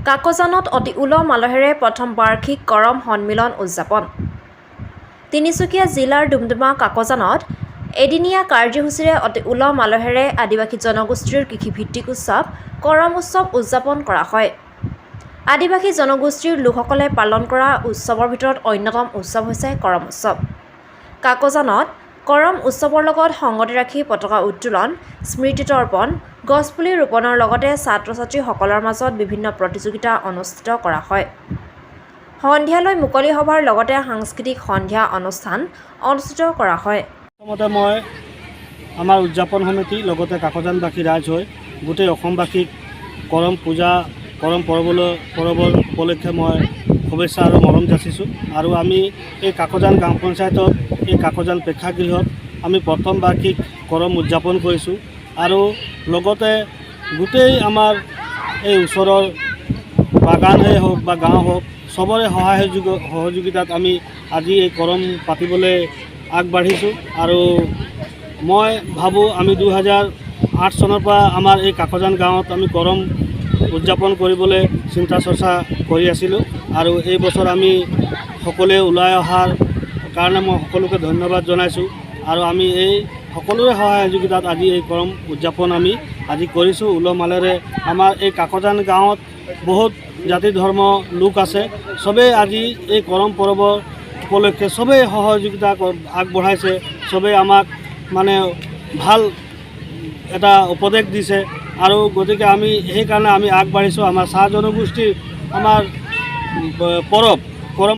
কাকজানত অতি উলহ মালহেৰে প্ৰথম বাৰ্ষিক কৰম সন্মিলন উদযাপন। তিনিচুকীয়া জিলাৰ ডুমডুমা কাকজানত এদিনীয়া কাৰ্যসূচীৰে অতি উলহ মালহেৰে আদিবাসী জনগোষ্ঠীৰ কৃষিভিত্তিক উৎসৱ কৰম উৎসৱ উদযাপন কৰা হয়। আদিবাসী জনগোষ্ঠীৰ লোকসকলে পালন কৰা উৎসৱৰ ভিতৰত অন্যতম উৎসৱ হৈছে কৰম উৎসৱ। কাকজানত কৰম উৎসৱৰ লগত সংগতি ৰাখি পতাকা উত্তোলন, স্মৃতি তৰ্পণ, গছপুলি ৰোপণৰ লগতে ছাত্ৰ-ছাত্ৰীসকলৰ মাজত বিভিন্ন প্ৰতিযোগিতা অনুষ্ঠিত কৰা হয়। সন্ধিয়ালৈ মুকলি সভাৰ লগতে সাংস্কৃতিক সন্ধিয়া অনুষ্ঠান অনুষ্ঠিত কৰা হয়। প্ৰথমতে মই আমাৰ উদযাপন সমিতি লগতে কাকজানবাসী ৰাইজ হৈ গোটেই অসমবাসীক কৰম পূজা কৰম পৰৱৰ উপলক্ষে মই শুভেচ্ছা আৰু মৰম যাচিছোঁ। আৰু আমি এই কাকজান গাঁও পঞ্চায়তত এই কাকজান প্ৰেক্ষাগৃহত আমি প্ৰথম বাৰ্ষিক কৰম উদযাপন কৰিছোঁ। আৰু লগতে গোটেই আমাৰ এই ওচৰৰ বাগানেই হওক বা গাঁও হওক চবৰে সহযোগিতাত আমি আজি এই কৰম পাতিবলৈ আগবাঢ়িছোঁ। আৰু মই ভাবোঁ আমি 2008 চনৰ পৰা আমাৰ এই কাকজান গাঁৱত আমি কৰম উদযাপন কৰিবলৈ চিন্তা চৰ্চা কৰি আছিলোঁ। আৰু এই বছৰ আমি সকলোৱে ওলাই অহাৰ কাৰণে মই সকলোকে ধন্যবাদ জনাইছোঁ। আৰু আমি এই সকলোৰে সহযোগিতাত আজি এই কৰম উদযাপন আমি আজি কৰিছোঁ উলহ মালহেৰে। আমাৰ এই কাকজান গাঁৱত বহুত জাতি ধৰ্ম লোক আছে, চবেই আজি এই কৰম পৰৱৰ উপলক্ষে চবেই সহযোগিতা আগবঢ়াইছে, চবেই আমাক মানে ভাল এটা উপদেশ দিছে। আৰু গতিকে আমি সেইকাৰণে আমি আগবাঢ়িছোঁ। আমাৰ চাহ জনগোষ্ঠীৰ আমাৰ পৰৱ